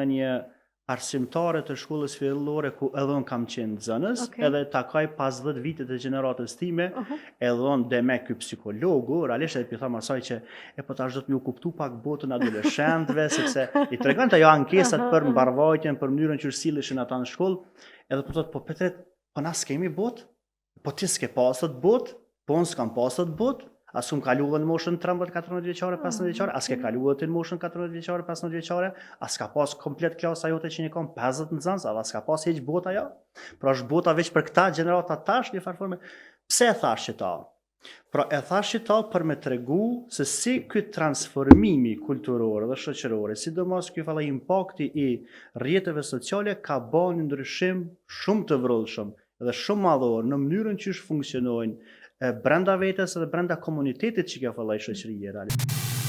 në një arsimtare të shkollës fillore ku edhe unë kam qenë zënës, edhe takoj 50 vitet e gjeneratës time, edhe unë dhe me ky psikologu, realisht edhe pitha asaj që po tash do të më kuptu pak botën adoleshentëve, sepse i tregon të ajo ankesat për mbarvajtjen, për mënyrën që silleshin ata në shkollë, edhe po thotë, po Petret, po na s'kemi botë, po ti s'ke pasët botë, po unë s'kam pasët botë, as unë kaluve në moshën 13-14 vjeqare, 15 vjeqare, as ke kaluve të në moshën 14 vjeqare, 15 vjeqare, as ka pas komplet klasa jote që një kom 50 nxënës, as ka pas heq bota jo. Pra është bota veç për këta gjenerata tash, një farforme. Pse e thash që ta? Pra e thash që ta për me tregu se si këtë transformimi kulturore dhe shoqërore, sidomos ky falla impakti i rrjeteve sociale ka bën një ndryshim shumë të vrullshëm dhe shumë madhor në mënyrën që funksionojnë brenda vetes dhe brenda komunitetit që ka filloi shoqëria realisht.